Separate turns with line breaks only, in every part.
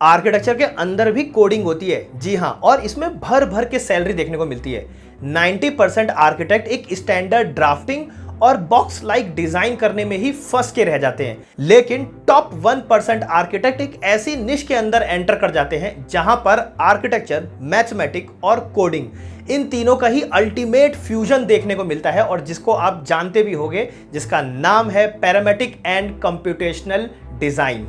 Architecture के अंदर भी कोडिंग होती है, जी हाँ, और इसमें भर भर के सैलरी देखने को मिलती है। 90% आर्किटेक्ट एक स्टैंडर्ड ड्राफ्टिंग और बॉक्स लाइक डिजाइन करने में ही फंस के रह जाते हैं, लेकिन टॉप 1% आर्किटेक्ट एक ऐसी निश के अंदर एंटर कर जाते हैं जहां पर आर्किटेक्चर, मैथमेटिक और कोडिंग इन तीनों का ही अल्टीमेट फ्यूजन देखने को मिलता है, और जिसको आप जानते भी होंगे, जिसका नाम है पैरामेटिक एंड कंप्यूटेशनल डिजाइन।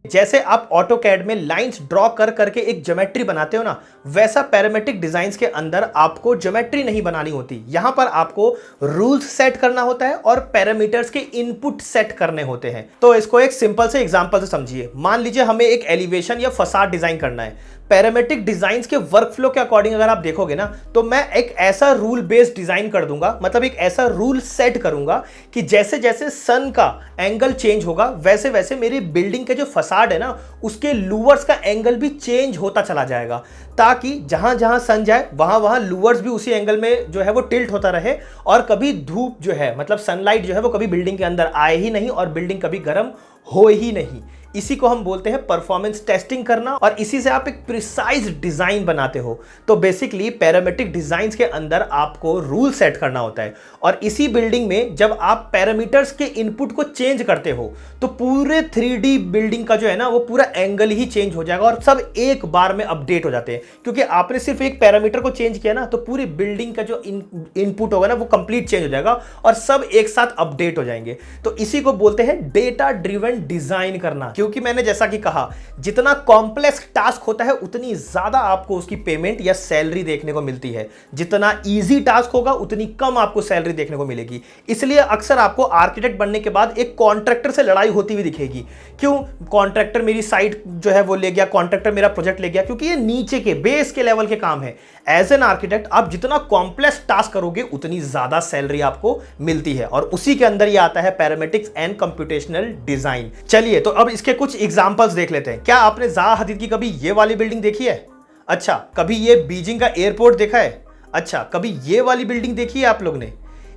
जैसे आप ऑटोकैड में लाइंस ड्रॉ कर करके एक ज्योमेट्री बनाते हो ना, वैसा पैरामेट्रिक डिजाइन्स के अंदर आपको ज्योमेट्री नहीं बनानी होती। यहां पर आपको रूल्स सेट करना होता है और पैरामीटर्स के इनपुट सेट करने होते हैं। तो इसको एक सिंपल से एग्जांपल से समझिए। मान लीजिए हमें एक एलिवेशन या फसाड डिजाइन करना है। पैरामेट्रिक डिजाइंस के वर्कफ्लो के अकॉर्डिंग अगर आप देखोगे ना, तो मैं एक ऐसा रूल बेस्ड डिजाइन कर दूंगा, मतलब एक ऐसा रूल सेट करूंगा कि जैसे जैसे सन का एंगल चेंज होगा वैसे वैसे मेरी बिल्डिंग के जो फसाड है ना, उसके लूवर्स का एंगल भी चेंज होता चला जाएगा, ताकि जहां जहां सन जाए वहां वहां लूवर्स भी उसी एंगल में जो है वो टिल्ट होता रहे, और कभी धूप जो है, मतलब सनलाइट जो है वो कभी बिल्डिंग के अंदर आए ही नहीं और बिल्डिंग कभी गर्म हो ही नहीं। इसी को हम बोलते हैं परफॉर्मेंस टेस्टिंग करना, और इसी से आप एक प्रिसाइज डिजाइन बनाते हो। तो बेसिकली पैरामेट्रिक डिजाइंस के अंदर आपको रूल सेट करना होता है, और इसी बिल्डिंग में जब आप पैरामीटर्स के इनपुट को चेंज करते हो तो पूरे 3D बिल्डिंग का जो है ना वो पूरा एंगल ही चेंज हो जाएगा, और सब एक बार में अपडेट हो जाते हैं। क्योंकि आपने सिर्फ एक पैरामीटर को चेंज किया ना, तो पूरी बिल्डिंग का जो इनपुट होगा ना वो कंप्लीट चेंज हो जाएगा और सब एक साथ अपडेट हो जाएंगे। तो इसी को बोलते हैं डेटा ड्रिवन डिजाइन करना। क्योंकि मैंने जैसा कि कहा, जितना कॉम्प्लेक्स टास्क होता है उतनी ज्यादा आपको उसकी पेमेंट या सैलरी देखने को मिलती है। जितना इजी टास्क होगा उतनी कम आपको सैलरी देखने को मिलेगी। इसलिए अक्सर आपको आर्किटेक्ट बनने के बाद एक कॉन्ट्रैक्टर से लड़ाई होती हुई दिखेगी। क्यों? कॉन्ट्रैक्टर मेरी साइट जो है वो ले गया, कॉन्ट्रैक्टर मेरा प्रोजेक्ट ले गया, क्योंकि ये नीचे के बेस के लेवल के काम है। एज एन आर्किटेक्ट आप जितना कॉम्प्लेक्स टास्क करोगे उतनी ज्यादा सैलरी आपको मिलती है, और उसी के अंदर ये आता है पैरामेटिक्स एंड कंप्यूटेशनल डिजाइन। चलिए, तो अब इसके कुछ एग्जांपल्स देख लेते हैं। क्या आपने ज़ाहा हदीद की कभी ये वाली बिल्डिंग देखी है? अच्छा, कभी ये बीजिंग का एयरपोर्ट देखा है? अच्छा, कभी ये वाली बिल्डिंग देखी है आप लोग ने?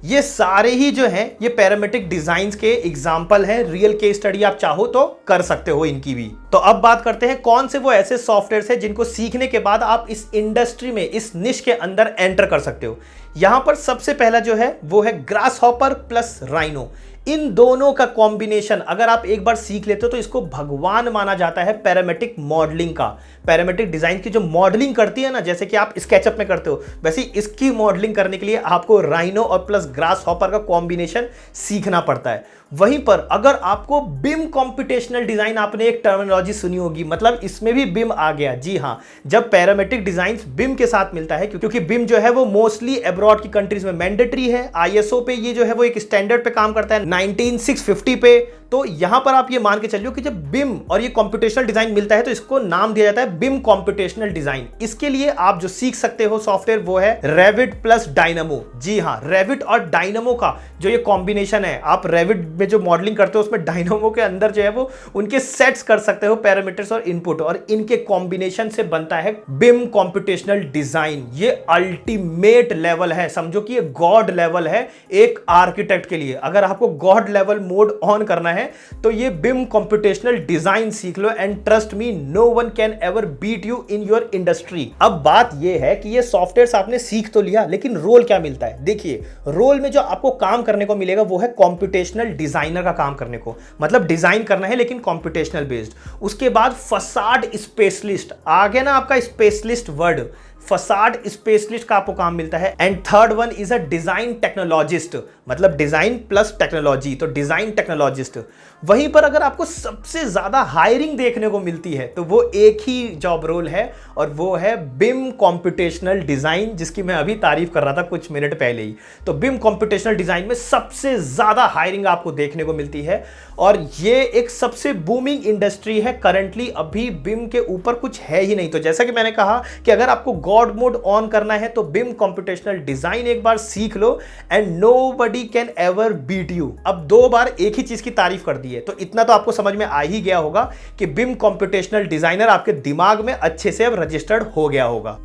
ये सारे ही जो हैं ये पैरामेट्रिक डिजाइन्स के एग्जाम्पल हैं। रियल केस स्टडी आप चाहो तो कर सकते हो इनकी भी। तो अब बात करते हैं कौन से वो ऐसे सॉफ्टवेयर हैं जिनको सीखने के बाद आप इस इंडस्ट्री में, इस निश के अंदर एंटर कर सकते हो। यहां पर सबसे पहला जो है वो है ग्रासहॉपर प्लस राइनो। इन दोनों का कॉम्बिनेशन अगर आप एक बार सीख लेते हो तो इसको भगवान माना जाता है पैरामेट्रिक मॉडलिंग का। पैरामेट्रिक डिजाइन की जो मॉडलिंग करती है ना, जैसे कि आप स्केचअप में करते हो, वैसे इसकी मॉडलिंग करने के लिए आपको राइनो और प्लस ग्रासहॉपर का कॉम्बिनेशन सीखना पड़ता है। वहीं पर अगर आपको बिम कॉम्प्यूटेशनल डिजाइन, आपने एक टर्मिनोलॉजी सुनी होगी, मतलब इसमें भी बिम आ गया। जी हाँ, जब पैरामेट्रिक डिजाइन बिम के साथ मिलता है, क्योंकि बिम जो है वो मोस्टली अब्रॉड की कंट्रीज में मैंडेटरी है। आईएसओ पे ये जो है वो एक स्टैंडर्ड पे काम करता है 19650 पे। तो यहां पर आप ये मान के चलिए कि जब बिम और ये कंप्यूटेशनल डिजाइन मिलता है तो इसको नाम दिया जाता है बिम कंप्यूटेशनल डिजाइन। इसके लिए आप जो सीख सकते हो सॉफ्टवेयर वो है रेविट प्लस डायनामो। जी हाँ, रेविट और डायनामो का जो ये कॉम्बिनेशन है, आप रेविट में जो मॉडलिंग करते हो उसमें डायनामो के अंदर जो है वो उनके सेट्स कर सकते हो पैरामीटर्स और इनपुट, और इनके कॉम्बिनेशन से बनता है बिम कंप्यूटेशनल डिजाइन। ये अल्टीमेट लेवल है, समझो कि ये गॉड लेवल है एक आर्किटेक्ट के लिए। अगर आपको गॉड लेवल मोड ऑन करना है तो ये बिम कंप्यूटेशनल डिजाइन सीख लो, and trust me, no one can ever beat you in your industry. अब बात ये है कि ये सॉफ्टवेयर आपने सीख तो लिया, लेकिन रोल क्या मिलता है? देखिए, रोल में जो आपको काम करने को मिलेगा वो है कंप्यूटेशनल डिजाइनर का काम करने को, मतलब डिजाइन करना है लेकिन कंप्यूटेशनल बेस्ड। उसके बाद फसाड स्पेशलिस्ट आ गया ना, आपका स्पेशलिस्ट वर्ड, फसाड स्पेशलिस्ट का आपको काम मिलता है। And third one is a design technologist, मतलब डिजाइन प्लस टेक्नोलॉजी, तो डिजाइन टेक्नोलॉजिस्ट। वहीं पर अगर आपको सबसे ज्यादा हायरिंग देखने को मिलती है तो वो एक ही जॉब रोल है, और वो है बिम कंप्यूटेशनल डिजाइन, जिसकी मैं अभी तारीफ कर रहा था कुछ मिनट पहले ही। तो बिम कंप्यूटेशनल डिजाइन में सबसे ज्यादा हायरिंग आपको देखने को मिलती है, और ये एक सबसे बूमिंग इंडस्ट्री है करंटली। अभी बिम के ऊपर कुछ है ही नहीं। तो जैसा कि मैंने कहा कि अगर आपको गॉड मोड ऑन करना है तो बिम कंप्यूटेशनल डिजाइन एक बार सीख लो, and nobody can ever beat you. अब 2 बार एक ही चीज की तारीफ कर दी है, तो इतना तो आपको समझ में आ ही गया होगा कि बिम कंप्यूटेशनल डिजाइनर आपके दिमाग में अच्छे से अब रजिस्टर्ड हो गया होगा।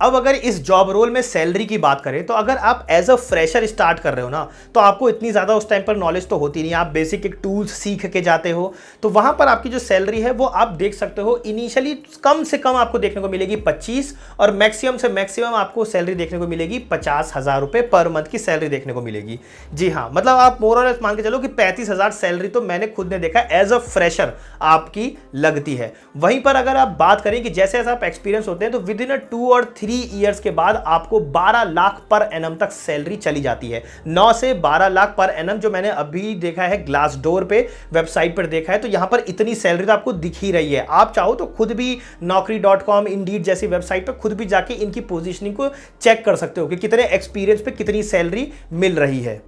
अब अगर इस जॉब रोल में सैलरी की बात करें तो अगर आप एज अ फ्रेशर स्टार्ट कर रहे हो ना, तो आपको इतनी ज़्यादा उस टाइम पर नॉलेज तो होती नहीं, आप बेसिक एक टूल्स सीख के जाते हो, तो वहाँ पर आपकी जो सैलरी है वो आप देख सकते हो इनिशियली कम से कम आपको देखने को मिलेगी 25, और मैक्सिमम से मैक्सिमम आपको सैलरी देखने को मिलेगी 50,000 रुपये पर मंथ की सैलरी देखने को मिलेगी। जी हाँ, मतलब आप मोर और लेस मान के चलो कि 35,000 सैलरी तो मैंने खुद ने देखा एज अ फ्रेशर आपकी लगती है। वहीं पर अगर आप बात करें कि जैसे जैसे आप एक्सपीरियंस होते हैं तो विद इन 2 और 3 ईयर्स के बाद आपको 12 लाख पर एनम तक सैलरी चली जाती है। 9 से 12 लाख पर एनम जो मैंने अभी देखा है ग्लासडोर पे वेबसाइट पर देखा है, तो यहां पर इतनी सैलरी तो आपको दिख ही रही है। आप चाहो तो खुद भी naukri.com, इंडीड जैसी वेबसाइट पर खुद भी जाके इनकी पोजीशनिंग को चेक कर सकते हो कि कितने एक्सपीरियंस पे कितनी सैलरी मिल रही है।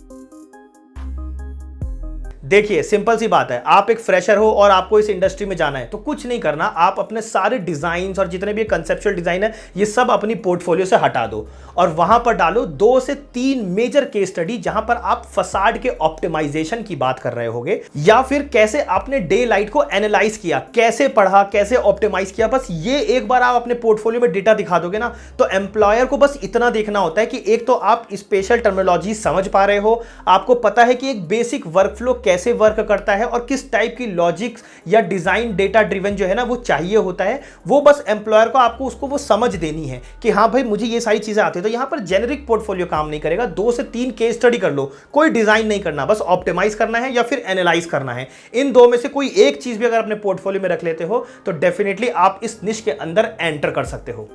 देखिए सिंपल सी बात है, आप एक फ्रेशर हो और आपको इस इंडस्ट्री में जाना है तो कुछ नहीं करना, आप अपने सारे डिजाइन और जितने भी कंसेप्चुअल डिजाइन है ये सब अपनी पोर्टफोलियो से हटा दो और वहां पर डालो 2 से 3 मेजर केस स्टडी जहां पर आप फसाड के ऑप्टिमाइजेशन की बात कर रहे होगे या फिर कैसे आपने डे लाइट को एनालाइज किया, कैसे पढ़ा, कैसे ऑप्टिमाइज किया। बस ये एक बार आप अपने पोर्टफोलियो में डेटा दिखा दोगे ना, तो एम्प्लॉयर को बस इतना देखना होता है कि एक तो आप स्पेशल टर्मिनोलॉजी समझ पा रहे हो, आपको पता है कि एक बेसिक वर्कफ्लो कैसे वर्क करता है और किस टाइप की लॉजिक्स या डिजाइन डेटा ड्रिवन जो है ना वो चाहिए होता है। वो बस एम्प्लॉयर को आपको उसको वो समझ देनी है कि हाँ भाई मुझे ये सारी चीजें आती है। तो यहां पर जेनेरिक पोर्टफोलियो काम नहीं करेगा, 2 से 3 केस स्टडी कर लो, कोई डिजाइन नहीं करना, बस ऑप्टिमाइज करना है या फिर एनालाइज करना है। इन 2 में से कोई एक चीज भी अगर अपने पोर्टफोलियो में रख लेते हो तो डेफिनेटली आप इस निश के अंदर एंटर कर सकते हो।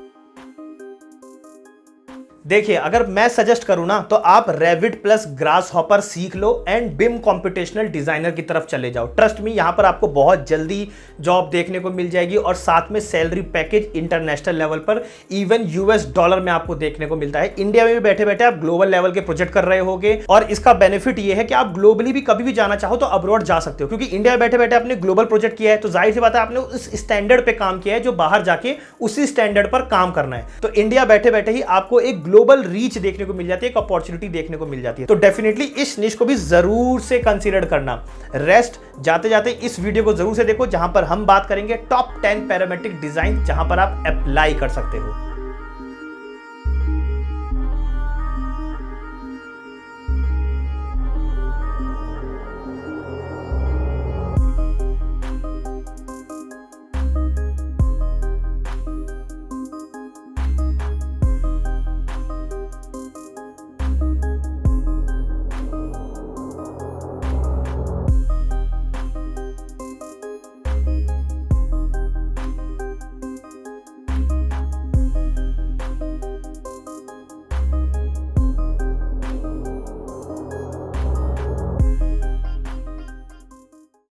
देखिए अगर मैं सजेस्ट करूं ना तो आप रेविट प्लस ग्रासहॉपर सीख लो एंड बिम कॉम्पिटिशनल डिजाइनर की तरफ चले जाओ। ट्रस्ट मी, यहां पर आपको बहुत जल्दी जॉब देखने को मिल जाएगी और साथ में सैलरी पैकेज इंटरनेशनल लेवल पर इवन यूएस डॉलर में आपको देखने को मिलता है। इंडिया में भी बैठे बैठे आप ग्लोबल लेवल के प्रोजेक्ट कर रहे होगे और इसका बेनिफिट ये है कि आप ग्लोबली भी कभी भी जाना चाहो तो अब्रॉड जा सकते हो, क्योंकि इंडिया में बैठे बैठे आपने ग्लोबल प्रोजेक्ट किया है तो जाहिर सी बात है आपने उस स्टैंडर्ड पे काम किया है जो बाहर जाके उसी स्टैंडर्ड पर काम करना है। तो इंडिया बैठे बैठे ही आपको एक ग्लोबल रीच देखने को मिल जाती है, एक अपॉर्चुनिटी देखने को मिल जाती है। तो डेफिनेटली इस निश को भी जरूर से कंसीडर करना। रेस्ट जाते जाते इस वीडियो को जरूर से देखो जहां पर हम बात करेंगे टॉप 10 पैरामेट्रिक डिजाइन जहां पर आप अप्लाई कर सकते हो।